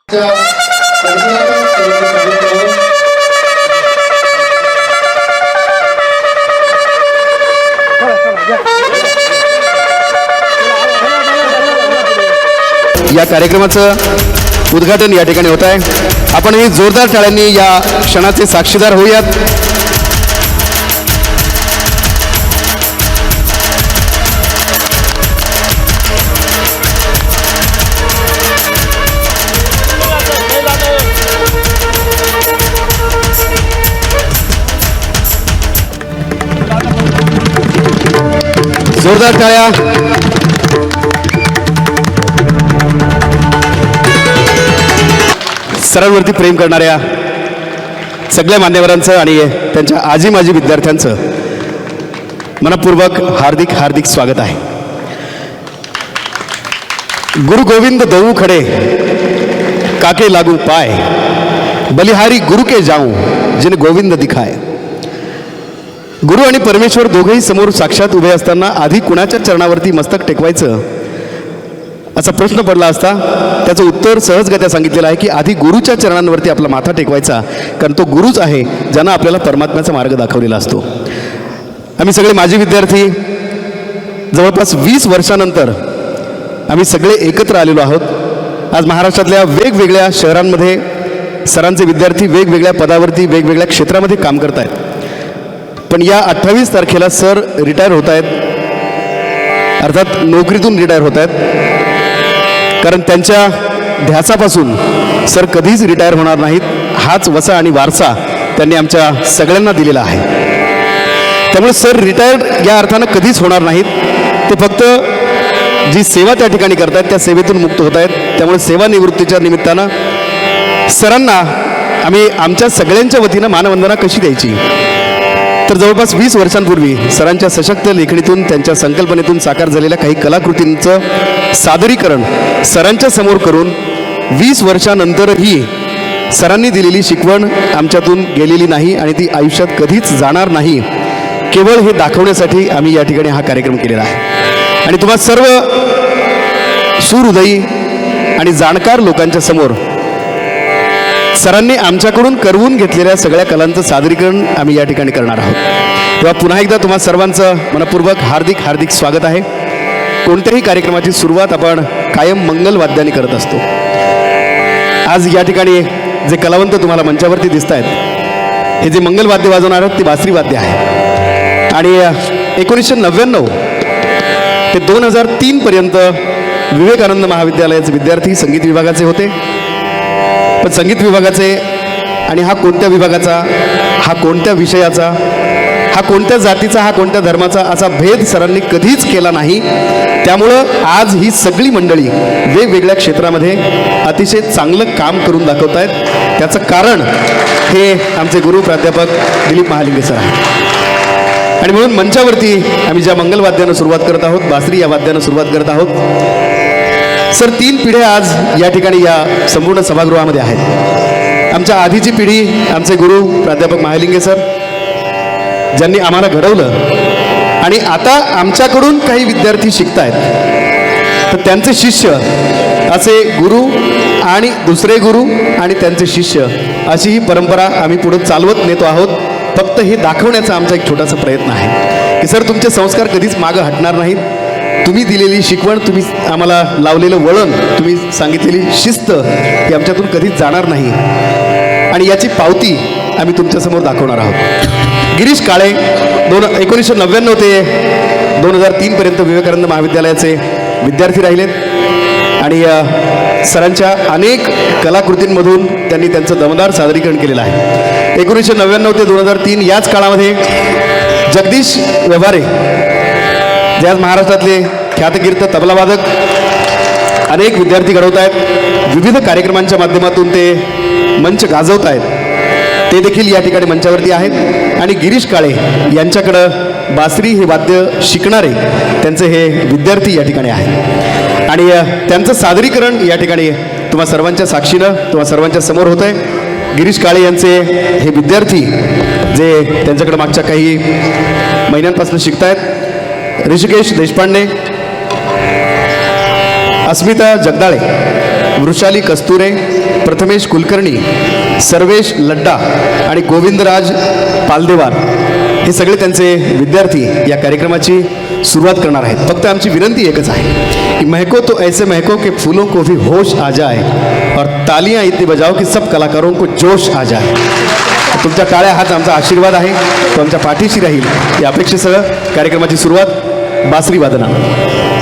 या कार्यक्रमाचं उद्घाटन या ठिकाणी होत आहे। आपण ही जोरदार टाळ्यांनी या क्षणाचे साक्षीदार होऊयात। जोरदार टाळ्या। सरांवरती प्रेम करणाऱ्या सगळ्या मान्यवरांचं आणि त्यांच्या आजी माजी विद्यार्थ्यांचं मनपूर्वक हार्दिक हार्दिक स्वागत आहे। गुरु गोविंद दऊ खडे काके लागू पाय, बलिहारी गुरु के जाऊं जिन गोविंद दिखाय। गुरु आणि परमेश्वर दोघेही समोर साक्षात उभे असताना आधी कुणाच्या चरणावरती मस्तक टेकवायचं असा प्रश्न पडला असता त्याचं उत्तर सहजगत्या सांगितलेलं आहे की आधी गुरुच्या चरणांवरती आपला माथा टेकवायचा, कारण तो गुरुच आहे ज्यानं आपल्याला परमात्म्याचा मार्ग दाखवलेला असतो। आम्ही सगळे माजी विद्यार्थी जवळपास 20 वर्षानंतर आम्ही सगळे एकत्र आलेलो आहोत। आज महाराष्ट्रातल्या वेगवेगळ्या शहरांमध्ये सरांचे विद्यार्थी वेगवेगळ्या पदावरती वेगवेगळ्या क्षेत्रामध्ये काम करत आहेत, पण या 28 तारखेला सर रिटायर होत आहेत, अर्थात नोकरीतून रिटायर होत आहेत, कारण त्यांच्या ध्यासापासून सर कधीच रिटायर होणार नाहीत। हाच वसा आणि वारसा त्यांनी आमच्या सगळ्यांना दिलेला आहे। त्यामुळे सर रिटायर या अर्थानं कधीच होणार नाहीत, ते फक्त जी सेवा त्या ठिकाणी करतात त्या सेवेतून मुक्त होत आहेत। त्यामुळे सेवानिवृत्तीच्या निमित्तानं सरांना आम्ही आमच्या सगळ्यांच्या वतीनं मानवंदना कशी द्यायची, तर जवळपास 20 वर्षांपूर्वी सरांच्या सशक्त लेखणीतून त्यांच्या संकल्पनेतून साकार झालेल्या काही कलाकृतींचं सादरीकरण सरांच्या समोर करून 20 वर्षानंतरही सरांनी दिलेली शिकवण आमच्यातून गेलेली नाही आणि ती आयुष्यात कधीच जाणार नाही, केवळ हे दाखवण्यासाठी आम्ही या ठिकाणी हा कार्यक्रम केलेला आहे। आणि तुम्हा सर्व सुहृदयी आणि जाणकार लोकांच्या समोर सरांनी आमच्याकडून करवून घेतलेल्या सगळ्या कलांचं सादरीकरण आम्ही या ठिकाणी करणार आहोत। तेव्हा पुन्हा एकदा तुम्हा सर्वांचं मनपूर्वक हार्दिक हार्दिक स्वागत आहे। कोणत्याही कार्यक्रमाची सुरुवात आपण कायम मंगलवाद्यांनी करत असतो। आज या ठिकाणी जे कलावंत तुम्हाला मंचावरती दिसत आहेत हे जे मंगलवाद्य वाजवणार आहेत ते बासरी वाद्य आहे आणि 1999 ते 2003 पर्यंत विवेकानंद महाविद्यालयाचे विद्यार्थी संगीत विभागाचे होते। पण संगीत विभागाचे आणि हा कोणत्या विभागाचा, हा कोणत्या विषयाचा, हा कोणत्या जातीचा, हा कोणत्या धर्माचा असा भेद सरांनी कधीच केला नाही। त्यामुळं आज ही सगळी मंडळी वेगवेगळ्या क्षेत्रामध्ये अतिशय चांगलं काम करून दाखवत आहेत। त्याचं कारण हे आमचे गुरु प्राध्यापक दिलीप महालिंगे सर आहे। आणि म्हणून मंचावरती आम्ही ज्या मंगलवाद्यानं सुरुवात करत आहोत, बासरी या वाद्यानं सुरुवात करत आहोत। सर 3 पिढ्या आज या ठिकाणी या संपूर्ण सभागृहामध्ये आहेत। आमच्या आधीची पिढी आमचे गुरु प्राध्यापक महालिंगे सर ज्यांनी आम्हाला घडवलं आणि आता आमच्याकडून काही विद्यार्थी शिकत आहेत, तर त्यांचे शिष्य असे गुरु आणि दुसरे गुरु आणि त्यांचे शिष्य अशी ही परंपरा आम्ही पुढे चालवत नेतो आहोत। फक्त हे दाखवण्याचा आमचा एक छोटासा प्रयत्न आहे की सर तुमचे संस्कार कधीच मागं हटणार नाहीत। तुम्ही दिलेली शिकवण, तुम्ही आम्हाला लावलेलं वळण, तुम्ही सांगितलेली शिस्त ही आमच्यातून कधीच जाणार नाही आणि याची पावती आम्ही तुमच्यासमोर दाखवणार आहोत। गिरीश काळे 1999 ते 2003 पर्यंत विवेकानंद महाविद्यालयाचे विद्यार्थी राहिलेत आणि सरांच्या अनेक कलाकृतींमधून त्यांनी त्यांचं दमदार सादरीकरण केलेलं आहे। 1999 ते 2003 याच काळामध्ये जगदीश व्यवहारे जे आज महाराष्ट्रातले ख्यातकीर्त तबलावादक अनेक विद्यार्थी घडवत आहेत, विविध कार्यक्रमांच्या माध्यमातून ते मंच गाजवत आहेत, ते देखील या ठिकाणी मंचावरती आहेत। आणि गिरीश काळे यांच्याकडं बासरी हे वाद्य शिकणारे त्यांचे हे विद्यार्थी या ठिकाणी आहेत आणि त्यांचं सादरीकरण या ठिकाणी तुम्हा सर्वांच्या साक्षीनं तुम्हा सर्वांच्या समोर होत आहे। गिरीश काळे यांचे हे विद्यार्थी जे त्यांच्याकडे मागच्या काही महिन्यांपासून शिकत आहेत, ऋषिकेश देशपांडे, अस्मिता जगदाळे, वृषाली कस्तुरे, प्रथमेश कुलकर्णी, सर्वेश लड्डा आणि गोविंदराज पालदेवार हे सगळे त्यांचे विद्यार्थी या कार्यक्रमाची सुरुवात करणार आहेत. फक्त आमची विनंती एकच आहे की महको तो ऐसे महको के फूलों को भी होश आ जाए और तालियां इतनी बजाओ की सब कलाकारों को जोश आ जाए. तुमच्या टाळ्या हाच आमचा आशीर्वाद आहे, तो आमच्या पाठीशी राहील या अपेक्षेसह कार्यक्रमाची सुरुवात बासरी वादनानं.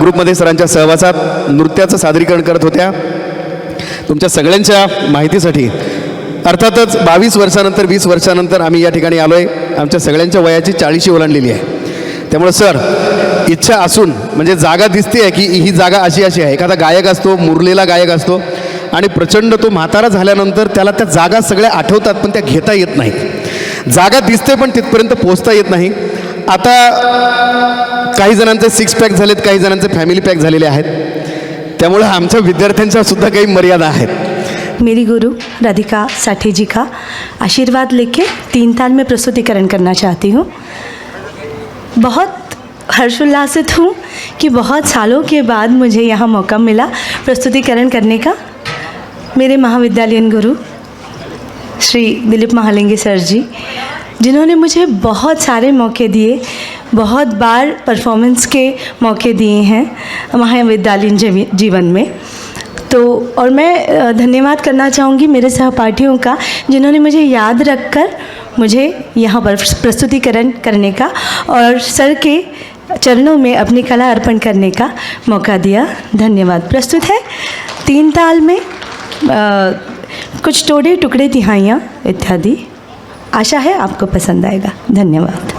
ग्रुपमध्ये सरांच्या सहवासात नृत्याचं सादरीकरण करत होत्या. तुमच्या सगळ्यांच्या माहितीसाठी अर्थातच 22 वर्षानंतर 20 वर्षानंतर आम्ही या ठिकाणी आलो आहे. आमच्या सगळ्यांच्या वयाची 40 ओलांडलेली आहे. त्यामुळं सर इच्छा असून म्हणजे जागा दिसते आहे की ही जागा अशी अशी आहे. एखादा गायक असतो, मुरलेला गायक असतो आणि प्रचंड तो म्हातारा झाल्यानंतर त्याला त्या जागा सगळ्या आठवतात पण त्या घेता येत नाहीत. जागा दिसते पण तिथपर्यंत पोहोचता येत नाही. आता काही जणांचे 6 पॅक झालेत, काही जणांचे फॅमिली पॅक झालेले आहेत. त्यामुळे आमच्या विद्यार्थ्यांच्या सुद्धा काही मर्यादा आहेत. मेरी गुरु राधिका साठे जी का आशीर्वाद लेके 3 ताल में प्रस्तुतिकरण करना चाहती हूँ. बहुत हर्षोल्लासित हूँ कि बहुत सालों के बाद मुझे यहाँ मौका मिला प्रस्तुतिकरण करने का. मेरे महाविद्यालयन गुरु श्री दिलीप महालिंगे सर जी, जिन्होंने मुझे बहुत सारे मौके दिए, बहुत बार परफॉर्मेंस के मौके दिए हैं महाविद्यालयन जीवन में. तो और मैं धन्यवाद करना चाहूँगी मेरे सहपाठियों का, जिन्होंने मुझे याद रखकर मुझे यहाँ पर प्रस्तुतिकरण करने का और सर के चरणों में अपनी कला अर्पण करने का मौका दिया. धन्यवाद. प्रस्तुत है 3 ताल में कुछ टोड़े टुकड़े तिहाइयाँ इत्यादि. आशा है आपको पसंद आएगा. धन्यवाद.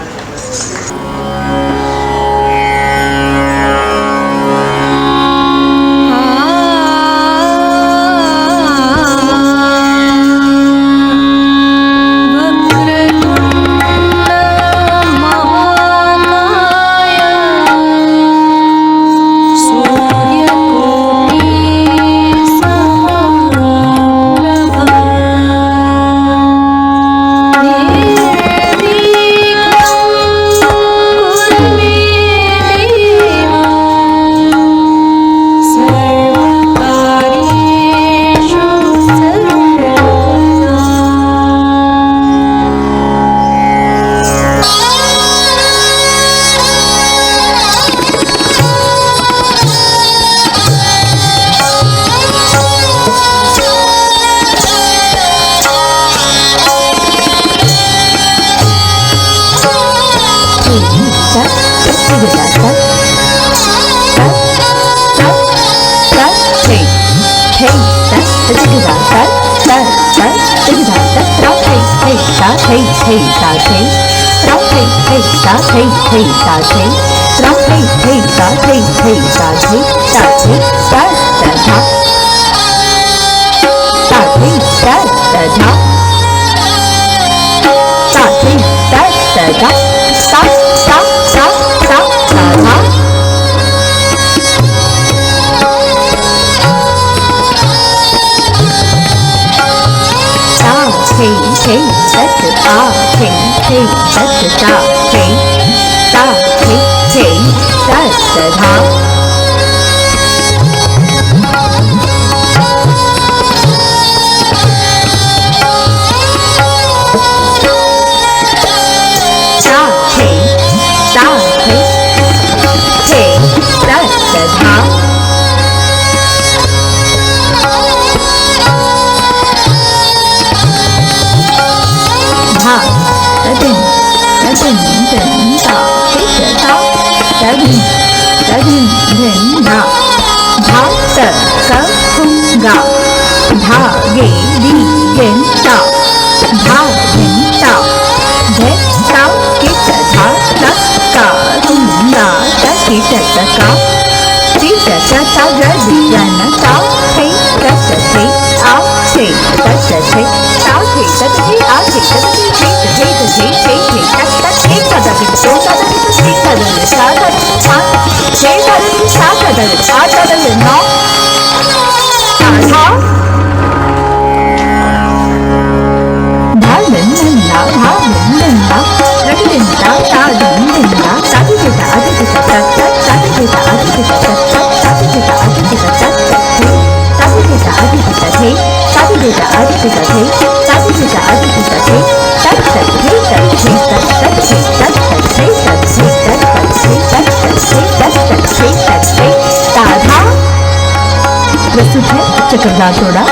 प्रस्तुत है चक्रधार तोड़ा.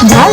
धा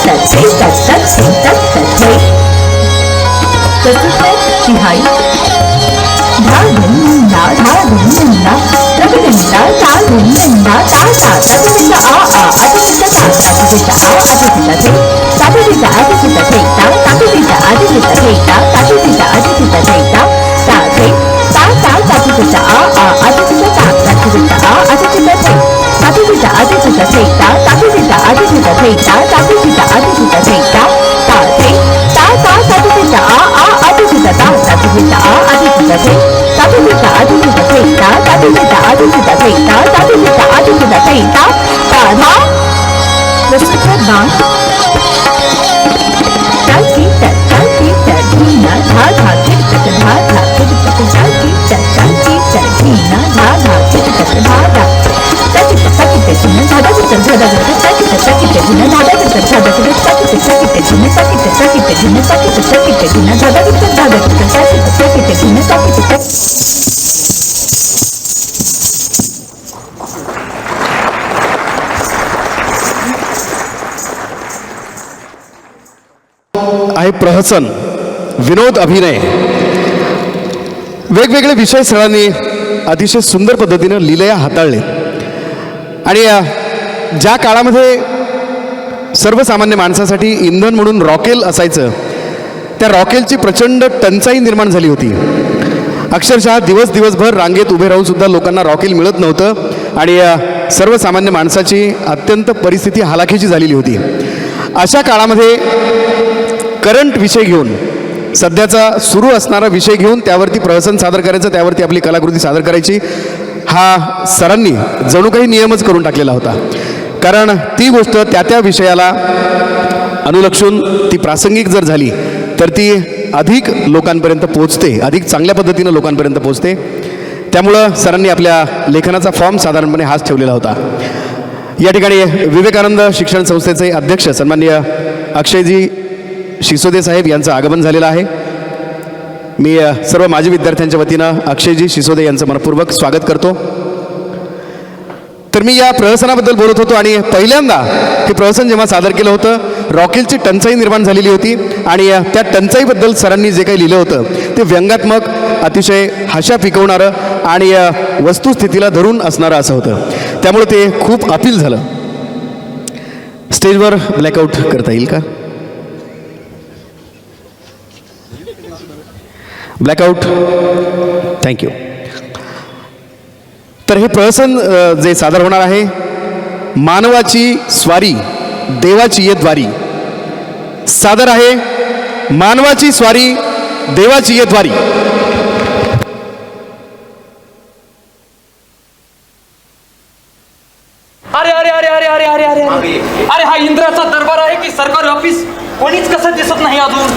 तत्ते तत्तत तत्तत तत्ते प्रस्तुत है तिहाई धा धुम ना प्रभुनिंदा ता धुम निंदा ता अतिनिंदा अतिनिंदा अतिनिंदा अतिनिंदा अतिनिंदा थे अतिनिंदा अतिनिंदा थे अतिनिंदा अतिनिंदा थे ताते ता अतिनिंदा अतिनिंदा अतिनिंदा अतिनिंदा थे अतिनिंदा अतिनिंदा थे अतिनिंदा अतिनिंदा थे अतिनिंदा अतिनिंदा थे ताते ता अतिनिंदा अतिनिंदा अतिनिंदा अतिनिंदा थे अतिनिंदा अतिनिंदा थे अतिनिंदा अतिनिंदा थे अतिनिंदा अतिनिंदा थे ताधा प्रस्तुत है बांग ताकी धीना धा धा के तक धा धा के तक ताकी धीना धा धा के तक धा धा ताकी धीना धा धा के तक धा धा ताकी धीना धा धा के तक धा धा ताकी धीना धा धा के तक धा धा ताकी धीना ताकी आहे प्रहसन, विनोद, अभिनय, वेगवेगळे विषय सरांनी अतिशय सुंदर पद्धतीनं लीलया हाताळले. आणि ज्या काळामध्ये सर्वसामान्य माणसासाठी इंधन म्हणून रॉकेल असायचं, त्या रॉकेलची प्रचंड टंचाई निर्माण झाली होती. अक्षरशः दिवसभर रांगेत उभे राहून सुद्धा लोकांना रॉकेल मिळत नव्हतं आणि सर्वसामान्य माणसाची अत्यंत परिस्थिती हालाखीची झालेली होती. अशा काळामध्ये करंट विषय घेऊन, सध्याचा सुरू असणारा विषय घेऊन त्यावरती प्रहसन सादर करायचं, त्यावरती आपली कलाकृती सादर करायची, हा सरांनी जणू काही नियमच करून टाकलेला होता. कारण ती गोष्ट त्या विषयाला अनुलक्षून ती प्रासंगिक जर झाली तर ती अधिक लोकांपर्यंत पोहोचते, अधिक चांगल्या पद्धतीनं लोकांपर्यंत पोहोचते. त्यामुळं सरांनी आपल्या लेखनाचा फॉर्म साधारणपणे हाच ठेवलेला होता. या ठिकाणी विवेकानंद शिक्षण संस्थेचे अध्यक्ष सन्माननीय अक्षयजी शिसोदे साहेब यांचं आगमन झालेलं आहे. मी सर्व माजी विद्यार्थ्यांच्या वतीनं अक्षयजी शिसोदे यांचं मनपूर्वक स्वागत करतो. तर मी या प्रहसनाबद्दल बोलत होतो आणि पहिल्यांदा हे प्रहसन जेव्हा सादर केलं होतं, रॉकेलची टंचाई निर्माण झालेली होती आणि त्या टंचाईबद्दल सरांनी जे काही लिहिलं होतं ते व्यंगात्मक, अतिशय हास्या पिकवणारं आणि वस्तुस्थितीला धरून असणारं असं होतं. त्यामुळे ते खूप अपील झालं. स्टेजवर ब्लॅकआउट करता येईल का? Blackout, thank you. तर हे प्रहसन जे सादर होणार आहे, मानवाची स्वारी देवाची ये द्वारी, सादर आहे मानवाची स्वारी देवाची ये द्वारी. अरे अरे अरे अरे अरे अरे अरे अरे हा इंद्राचा दरबार आहे की सरकारी ऑफिस? कोणीच कसं दिसत नाही अजून.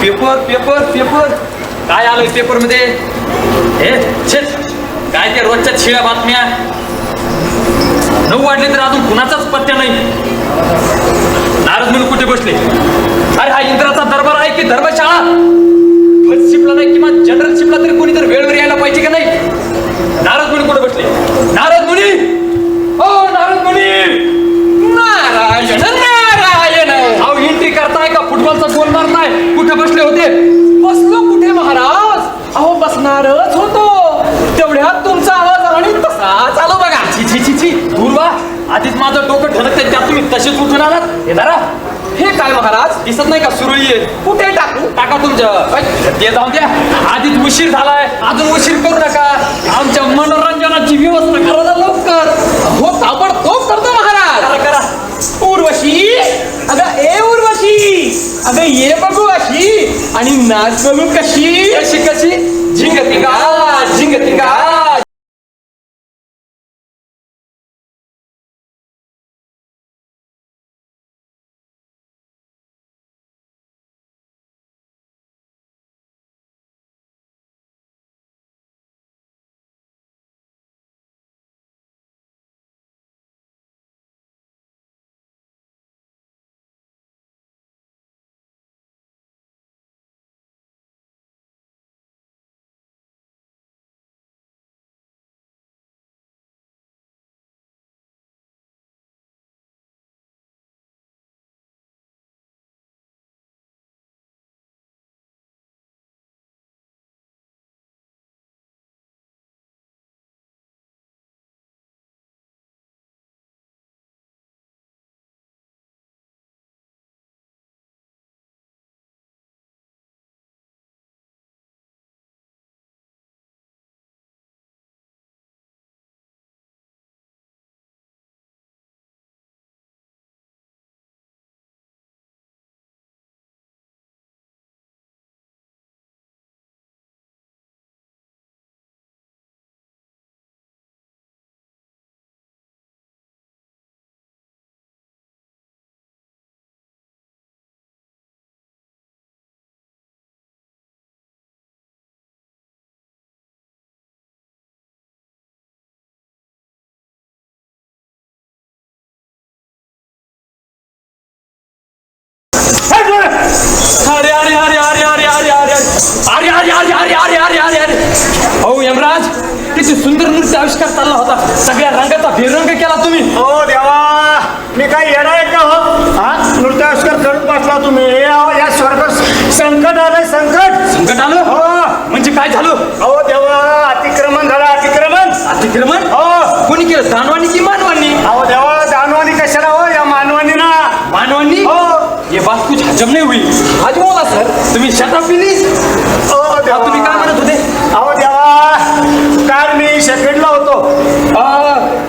पेपर पेपर पेपर काय आलंय पेपर मध्ये? हे छेत काय ते रोजच्या शिळ्या बातम्या. 9 वाजले तर अजून कुणाचाच पत्त्या नाही. नारद मुनी कुठे बसले? अरे हा इंद्राचा दरबार आहे की धर्मशाळा? फर्स्ट शिपला नाही किंवा जनरल शिपला तरी कोणी तर वेळेवर यायला पाहिजे का नाही? नारद मुनी कुठे बसले? नारद मुनी, ओ नारद मुनी, नारायण नारायण. अहो एंट्री करताय का फुटबॉलचा गोल मारताय? कुठे बसले होते? बसलो कुठे महाराज? अहो बसणारच होतो, तेवढ्यात तुमचा आवाज आणि तसा चालू बघा. छी छी छी छी, दूर वा. आधीच माझं डोकं ठणकतंय, त्यात तुम्ही तसेच उठून आलात. हे दारा, हे काय महाराज दिसत नाही का सुरळी आहे? कुठे टाकू? टाका तुमच्या ते जाऊ द्या. आधीच उशीर झालाय, अजून उशीर करू नका. आमच्या मनोरंजनाची व्यवस्था करा ना लवकर. हो ताबडतोब करतो महाराज. करा करा. उर्वशी, अगं ए उर्वशी, अगं ये बघू अशी आणि नाच बघू कशी. कशी कशी? झिंगती का झिंगती का. अरे अरे अरे अरे अरे अरे अरे अरे हो यमराज, किती सुंदर नृत्य आविष्कार चालला होता. सगळ्या रंगाचा बेरंग केला तुम्ही. हो देवा, मी काही येणार आहे का हो? हा नृत्याविष्कार करत बसला तुम्ही. या स्वर्ग संकट आलंय, संकट. संकट आलं? हो. म्हणजे काय झालं? अहो देवा, अतिक्रमण झालं, अतिक्रमण. अतिक्रमण? हो. कोणी केलं, दानवानी की मानवानी? अहो देवा, दानवानी कशाला हो, या मानवानी ना. मानवानी? हो. ये बात कुछ हजम नाही हुई. आज बोला सर, तुम्ही शताब पिलीस? हो देवा, तुम्ही काय म्हणत होते? अहो देवा, काल मी शेकडला होतो.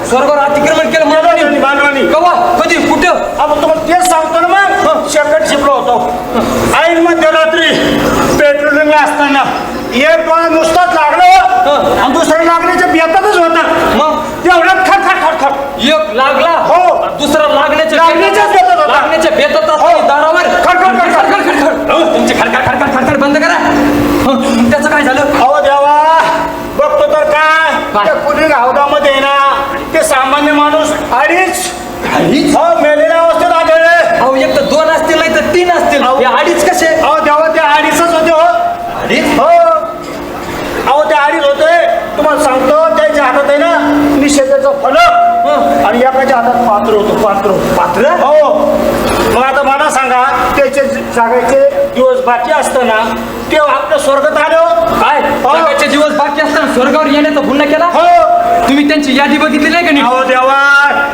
स्वर्गावर अतिक्रमण केलं मानवानी? मानवानी. कवा, कधी, कुठं? आपण तुम्हाला तेच सांगतो ना मग. शेकड शिपलो होतो ऐन मध्यरात्री पेट्रोलिंगला असताना. एक डोळा नुसताच लागलं आणि दुसरा लागण्याच्या बेतातच होता. मग तेवढ्यात खटखट खटखट एक लागला, हो. दुसरा लागण्याच्या बेतात होता. लागण्याच्या बेतात हो. दारावर खडखड, खडखड. खडखड. तुमचे खडखड खडखड खडखड बंद करा. मग त्याचं काय झालं? अहो देवा, बघतो तर काय काय? त्या कुणी हौदामध्ये आहे ना, ते सामान्य माणूस अडीच हो मेलेल्या अवस्थेत आढळले. अहो, एक तर 2 असतील, नाही तर 3 असतील. अहो. हे अडीच कसे? अहो देवा, ते अडीचच होते हो. अडीच? हो. अहो ते अडीच होते. तुम्हाला सांगतो, त्याच्या हातात आहे ना निषेधाचा फलक आणि एकाच्या हातात पात्र होतं. पात्र हो. मग आता मला सांगा, त्याचे जागायचे दिवस बाकी असताना ते आपल्या स्वर्गात आले हो. काय जगाचे दिवस बाकी असताना स्वर्गावर येण्याचा गुन्हा केला? हो. तुम्ही त्यांची यादी बघितली नाही का नीट? अहो देवा,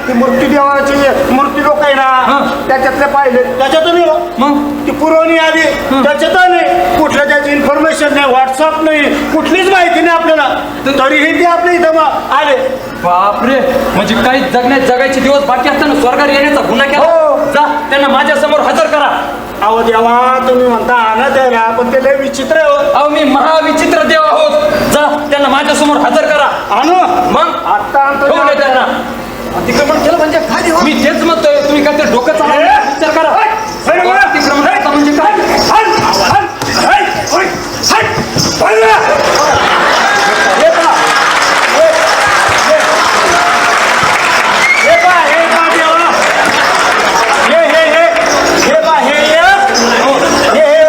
ती मृत्यूदेवाची मूर्ती लोक आहे ना, त्याच्यातले पाहिले त्याच्यातून हो. मग ती पुरवणी आली त्याच्यात नाही. कुठलं त्याची इन्फॉर्मेशन नाही, व्हॉट्सअप नाही, कुठलीच माहिती नाही आपल्याला. तरीही ते आपल्या इथं आले. बापरे, म्हणजे काही जगायचे दिवस बाकी असताना स्वर्गावर येण्याचा गुन्हा केला? हो. जा, त्यांना माझ्या समोर हजर करा. अहो देवा, तुम्ही म्हणता आणत आहे ना, पण ते लय विचित्र आहे हो. अहो, मी महाविचित्र देव आहोत. जा, त्यांना माझ्या समोर हजर करा. आणू मग आता आणतो ठेवू नये त्यांना. अतिक्रमण केलं म्हणजे काय देवा? मी तेच म्हणतोय, तुम्ही काय ते डोकं चालवलं? विचार करा. अतिक्रमण केलं म्हणजे काय?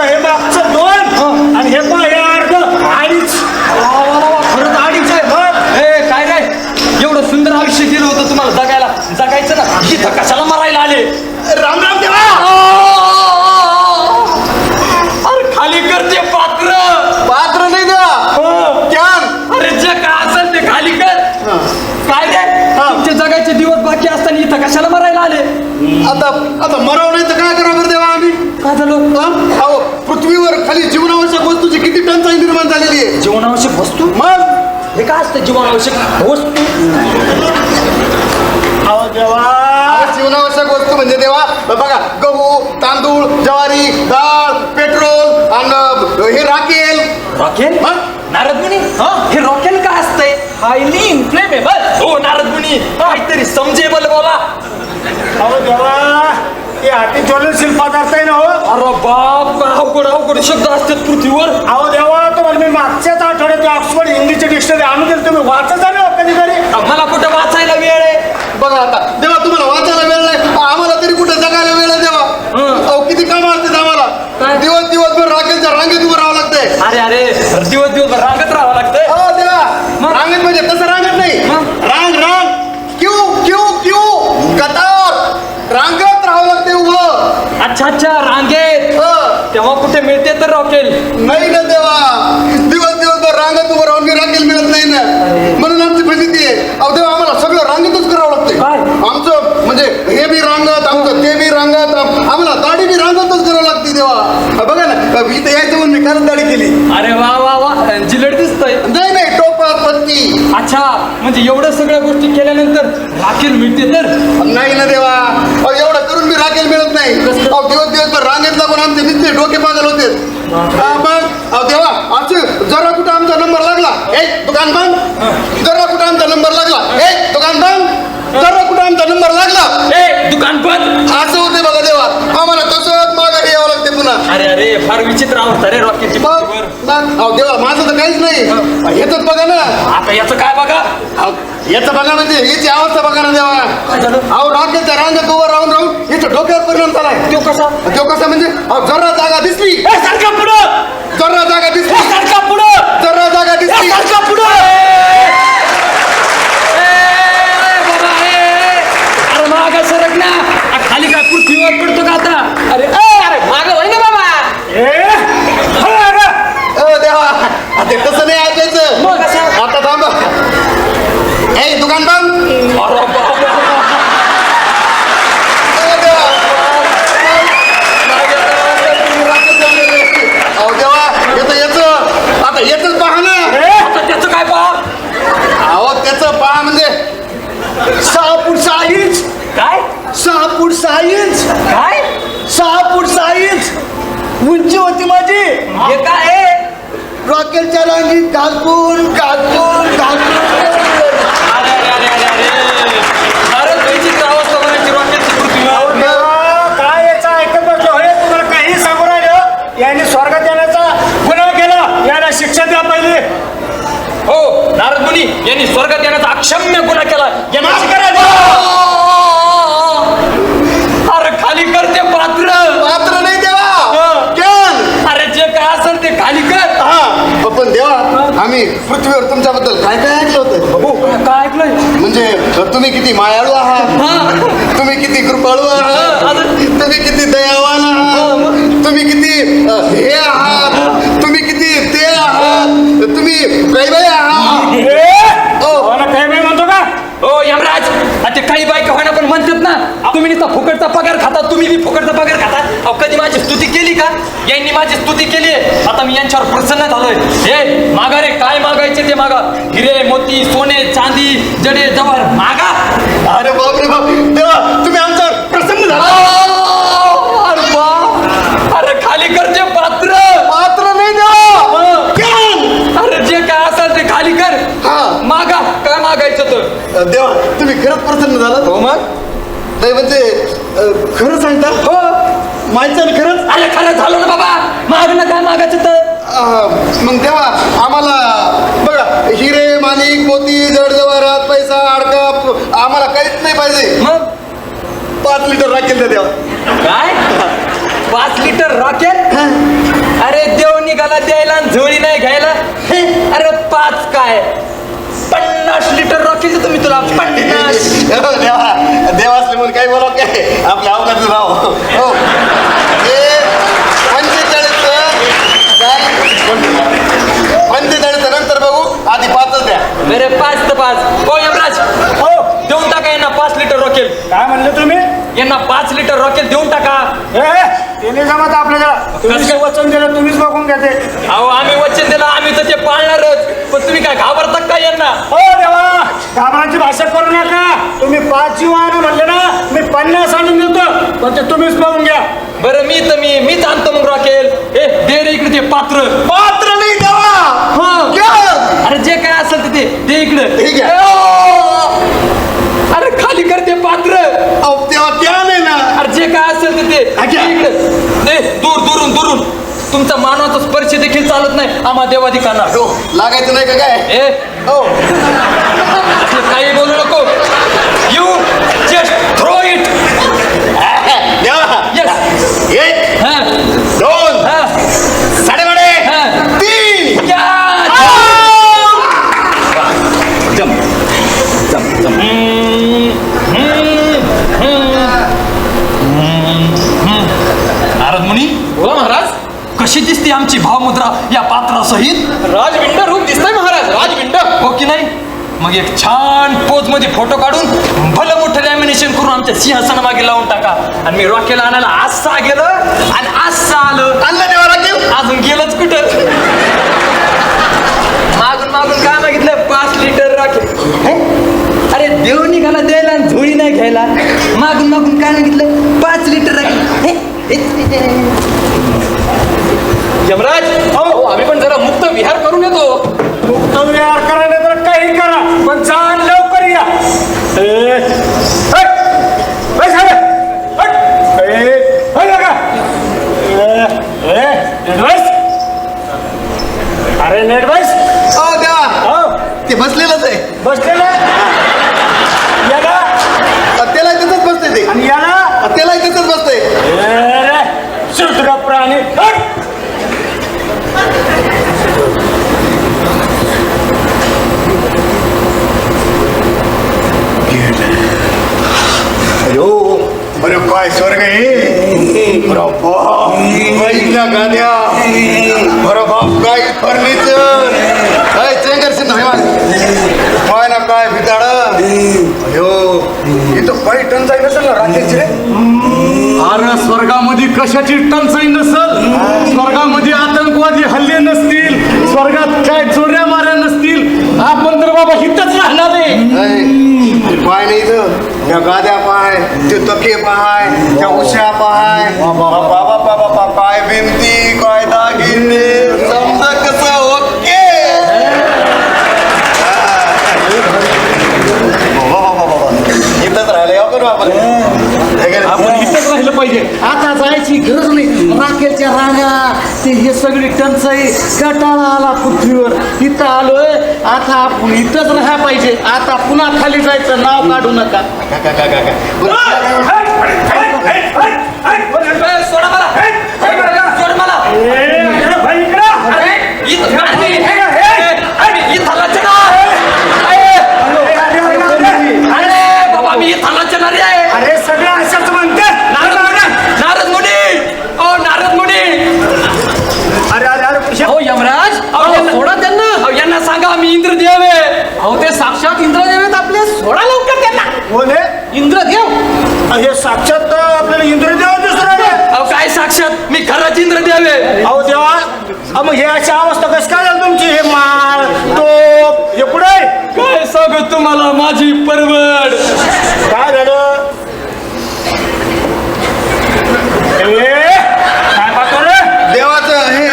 हे मागचं 2 आणि हे पा हे अर्ध 2.5. खरंच अडीच आहे. ए, काय रे, एवढं सुंदर आयुष्य दिलं होतं तुम्हाला जगायला, जगायचं ना, इथं कशाला मरायला आले? राम राम देवा. अरे खाली करते पात्र नाही देवा. कॅन. अरे जे काय असेल ते खाली कर. काय रे, तुमचे जगायचे दिवस बाकी असताना इथं कशाला मरायला आले? आता मराव नाही तर काय करावं देवा आम्ही? काय झालं? अहो, पृथ्वीवर खाली जीवनावश्यक वस्तूची किती टंचाई निर्माण झालेली आहे. जीवनावश्यक वस्तू? मग हे काय असतं जीवनावश्यक वस्तू? अहो देवा, जीवनावश्यक वस्तू म्हणजे देवा बघा, गहू, तांदूळ, ज्वारी, डाळ, पेट्रोल आणि हे राखेल. रॉकेल? नारद मुनी, हे रॉकेल काय असतंय? Highly inflammable. हो नारद मुनी, काहीतरी समजेबल बोला. अहो देवा, हे अति ज्वलनशील पदार्थ आहे ना हो. अरे बाप, काय अवघड अवघड शब्द असतात पृथ्वीवर. अहो देवा, तुम्हाला मी मागच्याच आठवड्यात ऑक्सफर्ड इंग्लिशची डिक्शनरी आणून दिली, तुम्ही वाचत आले हो कधीतरी. मला कुठं वाचायला वेळ आहे? बघा आता देवा, तुम्हाला वाचायला वेळ नाही, आम्हाला तरी कुठं जगायला वेळ आहे देवा. अहो, किती कामं असतात आम्हाला. काय? दिवसभर राखेलच्या रांगेत उभं राहावं लागतंय. अरे दिवस रांगत राहावं लागतंय. हो देवा, मग? रांगेत म्हणजे तसं रांगत नाही. मग? रांग क्यू कतार रांगत राहावं लागते उभं. अच्छा, रांगेत. तेव्हा कुठे मिळते तर रॉकेल? नाही ना देवा, दिवसभर रांगत उभं राहून मी राखेल मिळत नाही ना, म्हणून आमची फजिती आहे. अहो देवा, आम्हाला सगळं रांगेतच करावं लागतंय. काय? आमचं म्हणजे हे बी रांगत, आमचं ते बी रांगत, आम्हाला दाढी बी रांगतच करावं लागते देवा. बघा ना, इथं यायचं म्हणून मी खरंच दाढी केली. अरे वा, जिलट दिसतंय. नाही टोपा पत्ती. अच्छा, म्हणजे एवढं सगळ्या गोष्टी केल्यानंतर राखेल मिळते तर? नाही ना देवा, एवढं करून मी राखेल मिळत नाही. अहो दिवसभर रांगेत लागून आमचे नुसते डोके पागल होते. मग अहो देवा, असं जरा कुठं आमचा नंबर लागला, दुकान बंद. जरा कुठं आमचा नंबर लागला, दुकान बंद. जरा कुठं आमचा नंबर लागला, दुकान बंद. असं होते बघा देवा. आम्हाला तसंच माघारी यावं लागते पुन्हा. अरे फार विचित्र अवस्था रे रॉकेटची. अहो देवा, माझं तर काहीच नाही. येतच बघा ना. आता याचं काय बघा? याचं बघा म्हणजे याची अवस्था बघा ना देवा. काय झालं? अहो राखेलच्या रांगेत उभं राहून याच्या डोक्यावर परिणाम झालाय. तो कसा? तो कसा म्हणजे, अहो जरा जागा दिसली, सारखा पुढं जरा जागा दिसली, सरका पुढं, जरा जागा दिसली. सरका पुढं. अरे माग सरक ना. खाली काय पृथ्वीवर पडतो का आता? अरे अरे माग वळ ना बाबा. देवा आता तसं नाही ऐकायचं. मग कसं? आता थांबा. ए दुकान बंद. अरे बाबा. देवा अहो देवा येतं आता येतच पहा ना. आता त्याचं काय पहा? अहो त्याचं पहा म्हणजे 6 फूट 6 इंच. काय 6 फूट 6 इंच. काय 6 फूट 6 इंच उंची होती माझी. हे काय आहे? रॉकेलच्या रांगीत घालून घालून घालून. अरे अरे अरे अरे अरे अरे तुझी अवस्था बनायची रॉकेटची पृथ्वीवर. काय याचा ऐकत बसलो हे तुम्हाला काही सांगू राहिलं. यांनी स्वर्गात येण्याचा गुन्हा केला. याला शिक्षा द्या पहिले. हो नारद मुनी यांनी स्वर्गात येण्याचा अक्षम्य गुन्हा केला. यांना शिक्षा द्या. अरे खाली कर ते पात्र. पात्र नाही देवा. अरे जे काय असेल ते खाली कर. पण देवा आम्ही पृथ्वीवर तुमच्याबद्दल काय काय ऐकलं होतं. काय ऐकलंय? म्हणजे तुम्ही किती मायाळू आहात, तुम्ही किती कृपाळू आहात, तुम्ही किती दयावान आहात, तुम्ही किती हे आहात, तुम्ही किती ते आहात, तुम्ही कैबाई आहात. मला काही वेळ म्हणतो का? हो यमराज ते काही बायका व्हायला पण म्हणतात ना तुम्ही नुसता फुकटचा पगार खाता. तुम्ही बी फुकटचा पगार खाता. अहो कधी माझी स्तुती केली का? यांनी माझी स्तुती केली. आता मी यांच्यावर प्रसन्न झालोय. हे मागा रे काय मागायचे ते मागा. हिरे मोती सोने चांदी जडे जवाहर मागा. अरे बाप रे बाप देवा तुम्ही आमच्यावर प्रसन्न झाला. अरे बाप. अरे खाली कर ते पात्र. पात्र नाही देवा. अरे जे काय असेल ते खाली कर. मागा काय मागायचं तर. देवा तुम्ही खरंच प्रसन्न झालात. हो मग नाही म्हणजे खरं सांगता. हो माहिती ना खरंच. अरे खरं झालं ना बाबा. मागणं काय मागायचं तर. मग देवा आम्हाला बघा हिरे माणिक मोती जडजवारात पैसा अडका आम्हाला काहीच नाही पाहिजे. मग 5 लिटर राखेल द्या देवा. काय 5 लिटर रॉकेल. अरे देव निघाला द्यायला आणि झोळी नाही घ्यायला. अरे 5 काय 50 लिटर रॉकेल देतो मी तुला. 50. देवा देवा असले म्हणून काही बोला काय आपल्या अवघाचं नाव. हो हे 45 नंतर बघू आधी 5च द्या. अरे 5 तर 5. हो यमराज हो देऊन टाका यांना 5 लिटर रॉकेल. काय म्हणले तुम्ही? यांना 5 लिटर रॉकेल देऊन टाका. ते नाही जमत आपल्याला. तुम्ही जे वचन दिलं तुम्हीच बघून घ्या ते. अहो आम्ही वचन दिलं आम्ही तर ते पाळणारच. पण तुम्ही काय घाबरतात का यांना? हो देवा घाबराची भाषा करू नका. तुम्ही 5 जीव आणा म्हणले ना मी 50 आणून देतो. पण ते तुम्हीच बघून घ्या. बरं मीच आणतो मग रॉकेल. ए दे रे इकडे ते पात्र. पात्र नाही देवा. अरे जे काय असेल ते दे इकडे. ठीक आहे. अरे खाली कर ते पात्र. अहो तेव्हा त्या नाही ना. अरे जे काय असेल ते दे इकडे. दे दुरून तुमचा मानवाचा स्पर्श देखील चालत नाही आम्हा देवाधिकांना. हो लागायचं नाही का काय. ए हो काही बोलू नको. You just throw it. देवा यस. 1 2 साडेवाडे 3. नारद मुनी बोला महाराज. कशी दिसते आमची भावमुद्रा या पात्रासहित. राजविंड रूप दिसतंय महाराज. राजविंड हो की नाही. मग एक छान पोज मध्ये फोटो काढून भलं मोठं लॅमिनेशन करून आमच्या सिंहासनामागे लावून टाका. आणि मी रॉकेल आणायला आजचा गेलो आणि आजचा आलं. आणलं देवा राखेल. अजून गेलंच कुठं. मागून काय मागितलं 5 लिटर रॉकेल. अरे देव निघाला द्यायला आणि झोळी नाही घ्यायला. मागून काय मागितलं 5 लिटर रॉकेल. यमराज हो आम्ही पण जरा मुक्त विहार करून येतो. मुक्त विहार करायला तर काही करा पण जाण लवकर या. अरे नेट बस. हो देवा ते बसलेलंच आहे. बसलेलं याला त्याला तिथंच बसते ते. आणि याला त्याला तिथंच बसते. सुट प्राणी. काय स्वर्ग आहे बरोबर गाद्या बरोबर काय फर्निचर काय चेंगरशी नाही ना काय भिताड अयो इथं काही टंचाई नसेल ना रात्रीची रे. अरे स्वर्गामध्ये कशाची टंचाई नसल, स्वर्गामध्ये आतंकवादी हल्ले नसतील, स्वर्गात काय चोऱ्या माऱ्या नसतील, आपण तर बाबा हिथंच राहणार आहे. पाय नाही इथं त्या गाद्या पाय ते तके पाय त्या उशा पाय बाबा बाबा काय भिंती काय दागिने समजा कसं ओके. इथंच राहिलं या करू आपण इथंच राहिलं पाहिजे. आता जायची गरज नाही. राखेलच्या रांगा ते हे सगळी टंचाई कटाळा आला पृथ्वीवर. इथं आलोय आता आपण इथंच राहायला पाहिजे. आता पुन्हा खाली जायचं नाव काढू नका. सोडा मला सोड मला अरे बाबा मी थांबायचे ना रे. अरे सगळं असंच म्हणते. नारद मुनी ओ नारद मुनी. अरे अरे अरे हो यमराज सोडा त्यांना. यांना सांगा मी इंद्रदेव आहे. अहो ते साक्षात इंद्रदेव आहेत आपले. सोडा लवकर त्यांना. बोले इंद्रदेव हे साक्षात आपल्याला इंद्रदेव दिसून राहिले. अहो काय साक्षात मी खरंच इंद्रदेव आहे. अहो देवा मग हे अशी अवस्था कशी काय झाली तुमची. हे माळ टोप हे पुढे काय सांगू तुम्हाला माझी परवड. काय झालं. काय पाठवलं देवाचं हे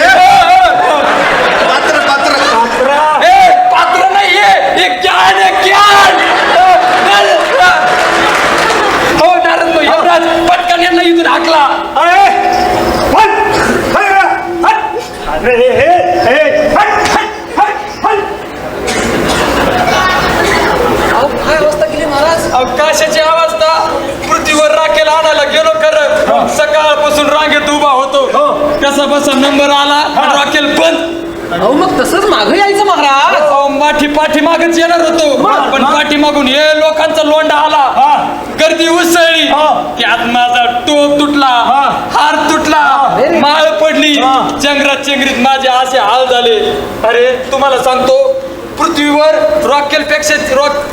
पात्र पात्र ए पात्र नाहीये हे ज्ञान आहे ज्ञान. हो नारद भाई यमराज पटकन यांना इथून हाकला. काय अवस्था केली महाराज. अवकाशाची अवस्था. पृथ्वीवर राखेल आणायला गेलो खरं. सकाळपासून रांगेत उभा होतो. कसा बसा नंबर आला राखेल बंद. अहो मग तसंच मागं यायचं महाराज. अहो पाठी मागच येणार होतो पण पाठी मागून हे लोकांचा लोंढा आला. गर्दी उसळली. त्यात माझा टोप तुटला, हार तुटला, माळ पडली. चंगरात चेंगरीत माझे असे हाल झाले. अरे तुम्हाला सांगतो पृथ्वीवर रॉकेल पेक्षा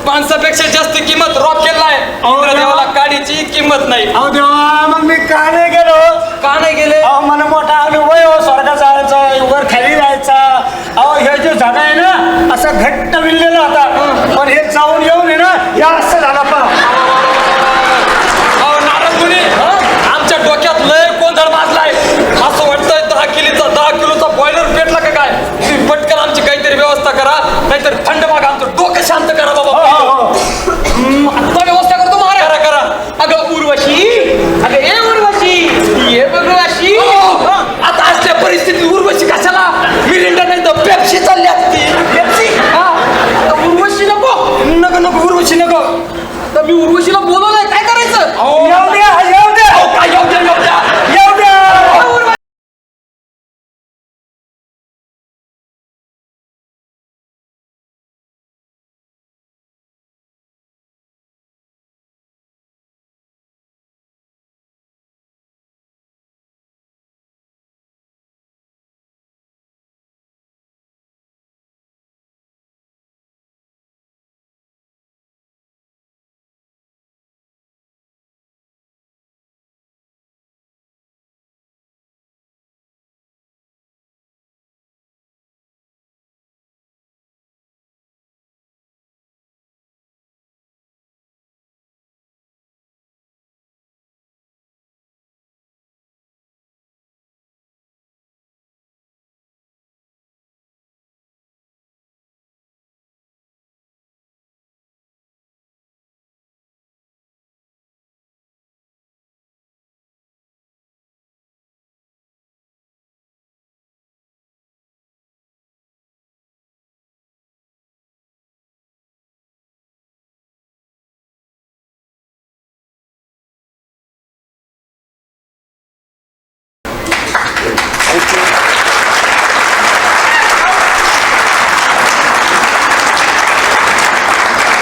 माणसापेक्षा जास्त किंमत रॉकेलला आहे. इंद्रदेवाला काडीची किंमत नाही. अहो देवा मग मी का नाही गेलो. का नाही गेले. अहो मला मोठा अनुभव हो. स्वर्गात जायचा वर खाली जायचा. अहो हे जे जागा आहे ना असं घट्ट विणलेलं होता पण हे जाऊन येऊन आहे ना या असं झालं पा. अहो नारद मुनी आमच्या डोक्यात लय गोंधळ माजलाय. असं वाटतंय 10 किलोचा बॉयलर पेटला का काय. तुम्ही पटकन आमची काहीतरी व्यवस्था करा नाहीतर थंड मागा आमचं डोकं शांत करा बाबा. आता व्यवस्था करतो मारे हरा करा. अगं उर्वशी अगं ए उर्वशी ये बघवाशी. आता असल्या परिस्थितीत उर्वशी कशाला. मिरिंडा नाही तर पेप्सी चालली असती. पेप्सी उर्वशी नको नको नको उर्वशी नको. तर मी उर्वशीला बोलवलंय काय करायचं. येऊ द्या येऊ द्या अहो, काय येऊ द्या येऊ द्या. येऊ द्या.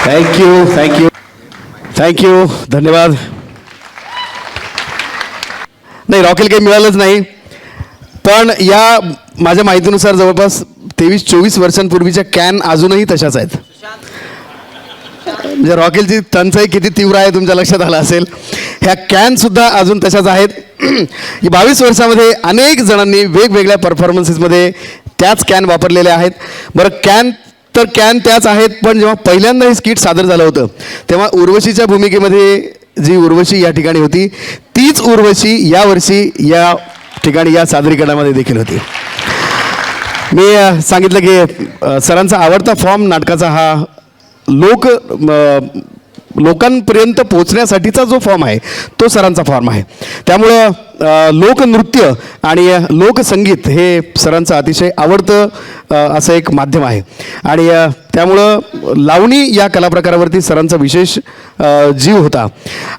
थँक्यू थँक्यू थँक्यू धन्यवाद. नाही, रॉकेल काही मिळालंच नाही. पण या माझ्या माहितीनुसार जवळपास 23-24 वर्षांपूर्वीच्या कॅन अजूनही तशाच आहेत. म्हणजे रॉकेलची टंचाई किती तीव्र आहे तुमच्या लक्षात आलं असेल. ह्या कॅनसुद्धा अजून तशाच आहेत. ही 22 वर्षामध्ये अनेक जणांनी वेगवेगळ्या परफॉर्मन्सेसमध्ये त्याच कॅन वापरलेल्या आहेत. बरं, कॅन त्याच आहेत, पण जेव्हा पहिल्यांदा हे स्किट सादर झालं होतं तेव्हा उर्वशीच्या भूमिकेमध्ये जी उर्वशी या ठिकाणी होती तीच उर्वशी यावर्षी या ठिकाणी या सादरीकरणामध्ये देखील होती. मी सांगितलं की सरांचा आवडता फॉर्म नाटकाचा हा लोकांपर्यंत पोहोचण्यासाठीचा जो फॉर्म आहे तो सरांचा फॉर्म आहे. त्यामुळं लोकनृत्य आणि लोकसंगीत हे सरांचं अतिशय आवडतं असं एक माध्यम आहे. आणि त्यामुळं लावणी या कलाप्रकारावरती सरांचा विशेष जीव होता.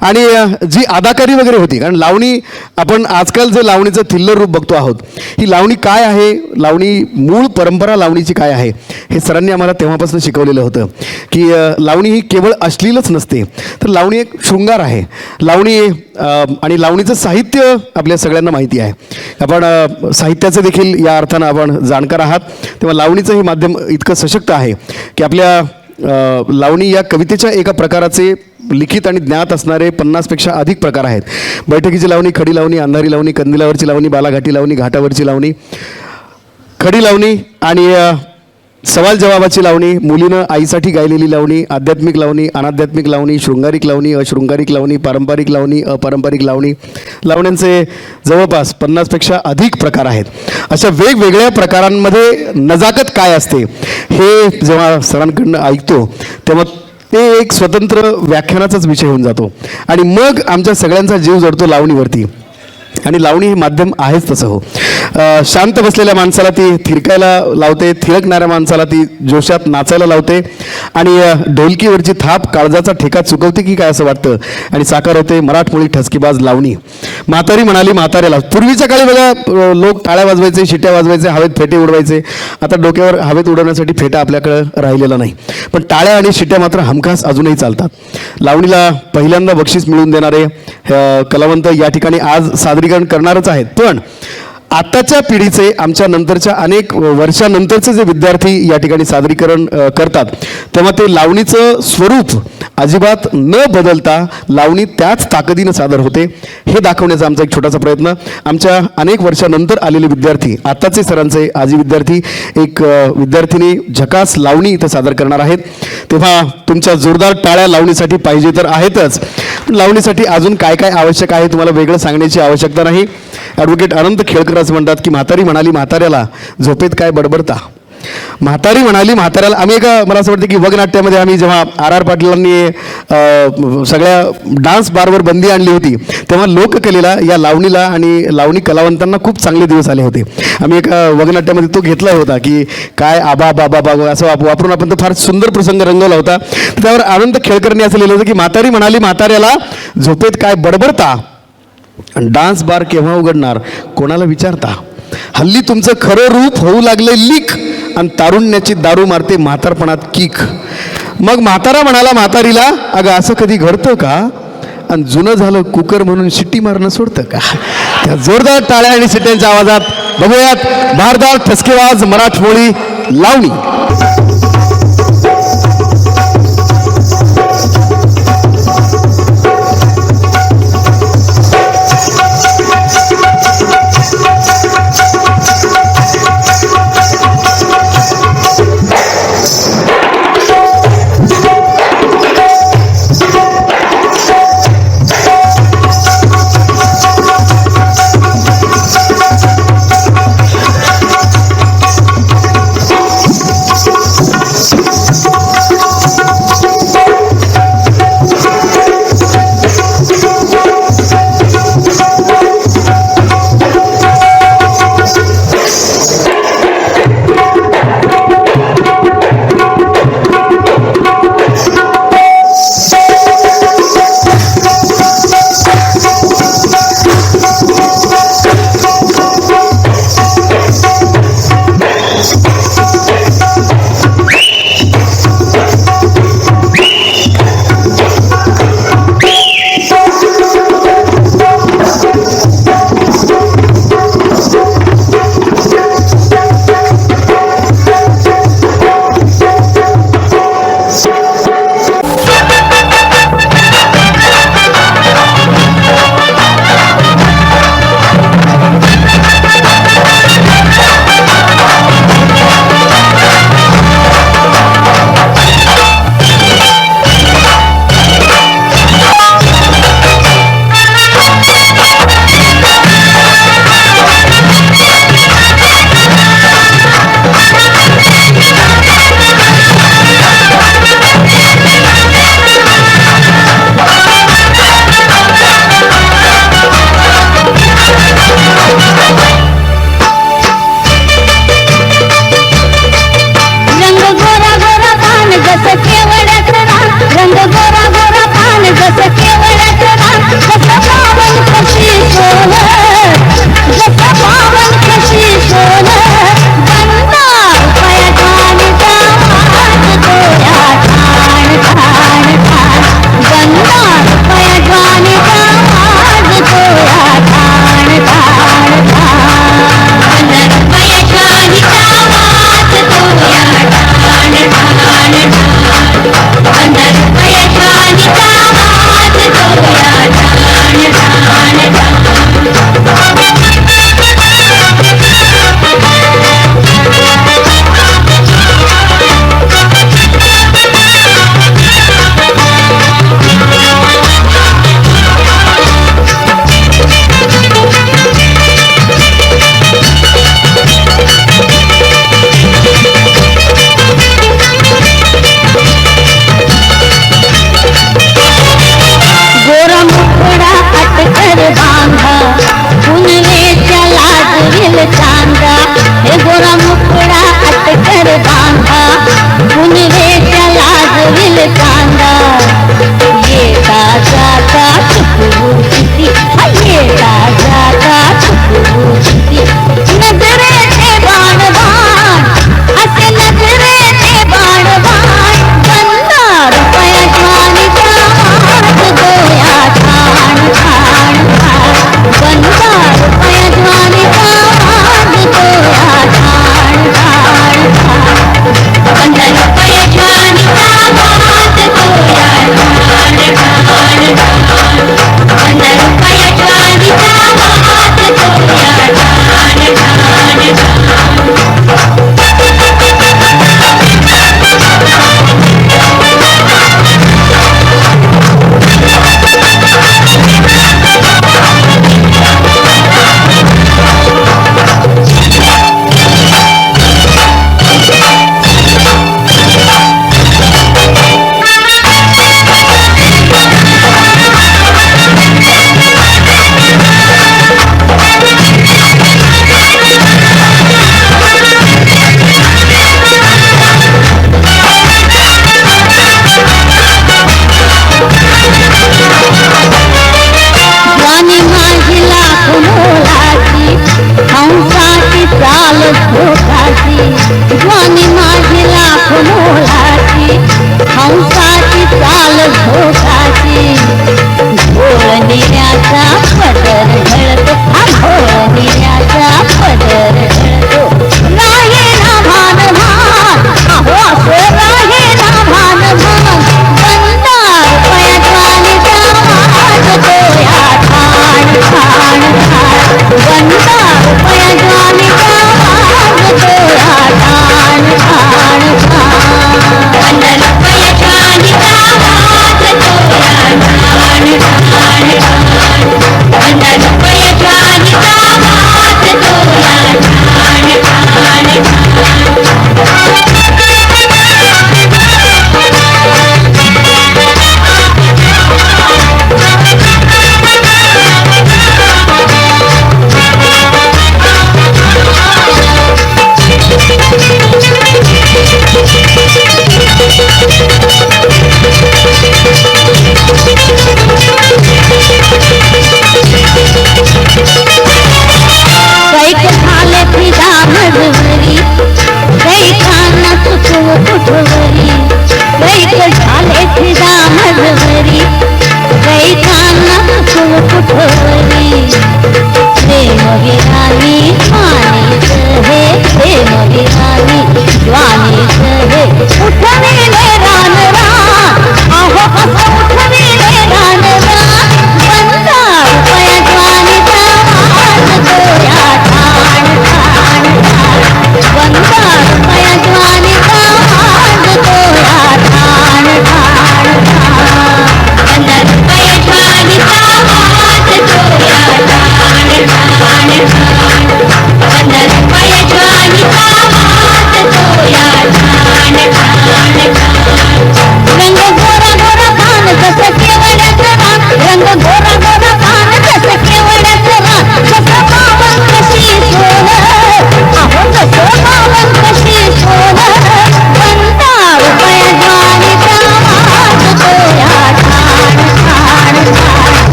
आणि जी अदाकारी वगैरे होती, कारण लावणी आपण आजकाल जे लावणीचं थिल्लर रूप बघतो आहोत, ही लावणी काय आहे, लावणी मूळ परंपरा लावणीची काय आहे हे सरांनी आम्हाला तेव्हापासून शिकवलेलं होतं की लावणी ही केवळ अश्लीलच नसते, तर लावणी एक शृंगार आहे. लावणी आणि लावणीचं साहित्य आपल्या सगळ्यांना माहिती आहे. आपण साहित्याचं देखील या अर्थानं आपण जाणकार आहात. तेव्हा लावणीचं हे माध्यम इतकं सशक्त आहे की आपल्या लावणी या कवितेच्या एका प्रकाराचे लिखित आणि ज्ञात असणारे 50पेक्षा अधिक प्रकार आहेत. बैठकीची लावणी, खडी लावणी, अंधारी लावणी, कंदिलावरची लावणी, बालाघाटी लावणी, घाटावरची लावणी, खडी लावणी आणि सवाल जवाबाची लावणी, मुलीनं आईसाठी गायलेली लावणी, आध्यात्मिक लावणी, अनाध्यात्मिक लावणी, शृंगारिक लावणी, अशृंगारिक लावणी, पारंपरिक लावणी, अपारंपरिक लावणी. लावण्यांचे जवळपास 50पेक्षा अधिक प्रकार आहेत. अशा वेगवेगळ्या प्रकारांमध्ये नजाकत काय असते हे जेव्हा सरांकडनं ऐकतो तेव्हा ते एक स्वतंत्र व्याख्यानाचाच विषय होऊन जातो. आणि मग आमच्या सगळ्यांचा जीव जडतो लावणीवरती. आणि लावणी हे माध्यम आहेच तसं हो. शांत बसलेल्या माणसाला ती थिरकायला लावते, थिरकणाऱ्या माणसाला ती जोशात नाचायला लावते. आणि ढोलकीवरची थाप काळजाचा ठेका चुकवते की काय असं वाटतं आणि साकार होते मराठमोळी ठसकीबाज लावणी. म्हातारी म्हणाली म्हाताऱ्याला. पूर्वीच्या काळी बघा लोक टाळ्या वाजवायचे, शिट्या वाजवायचे, हवेत फेटे उडवायचे. आता डोक्यावर हवेत उडवण्यासाठी फेटा आपल्याकडं राहिलेला नाही, पण टाळ्या आणि शिट्या मात्र हमखास अजूनही चालतात. लावणीला पहिल्यांदा बक्षीस मिळवून देणारे कलावंत या ठिकाणी आज सादरीकरण करणारच आहेत. पण आताच्या पिढीचे, आमच्या नंतरच्या अनेक वर्षानंतरचे जे विद्यार्थी या ठिकाणी सादरीकरण करतात तेव्हा ते लावणीचं स्वरूप अजिबात न बदलता लावणी त्याच ताकदीनं सादर होते हे दाखवण्याचा आमचा एक छोटासा प्रयत्न. आमच्या अनेक वर्षानंतर आलेले विद्यार्थी, आत्ताचे सरांचे आजी विद्यार्थी, एक विद्यार्थिनी झकास लावणी इथं सादर करणार आहेत. तेव्हा तुमच्या जोरदार टाळ्या लावणीसाठी पाहिजे तर आहेतच. लावणीसाठी अजून काय काय आवश्यक आहे तुम्हाला वेगळं सांगण्याची आवश्यकता नाही. ॲडव्होकेट अनंत खेळकर असं म्हणतात की म्हातारी म्हणाली म्हाताऱ्याला झोपेत काय बडबडता. म्हातारी म्हणाली म्हाताऱ्याला. आम्ही एका, मला असं वाटतं की वगनाट्यामध्ये आम्ही जेव्हा R.R. पाटीलांनी सगळ्या डान्स बारवर बंदी आणली होती तेव्हा लोककलेला, या लावणीला आणि लावणी कलावंतांना खूप चांगले दिवस आले होते. आम्ही एका वगनाट्यामध्ये तो घेतला होता की काय आबा बाबा बाबा असं वापरून आपण तो फार सुंदर प्रसंग रंगवला होता. त्यावर अनंत खेळकरने असं लिहिलं होतं की म्हातारी म्हणाली म्हाताऱ्याला झोपेत काय बडबडता, डान्स बार केव्हा उघडणार कोणाला विचारता. हल्ली तुमचं खरं रूप होऊ लागले लीक आणि तारुण्याची दारू मारते म्हातारपणात किक. मग म्हातारा म्हणाला म्हातारीला अगं असं कधी घडतं का, आणि जुनं झालं कुकर म्हणून शिट्टी मारणं सोडतं का. त्या जोरदार टाळ्या आणि शिट्ट्यांच्या आवाजात बघूयात भारदार ठसकेबाज मराठमोळी लावणी. शोकाची घोळ निराचा पदर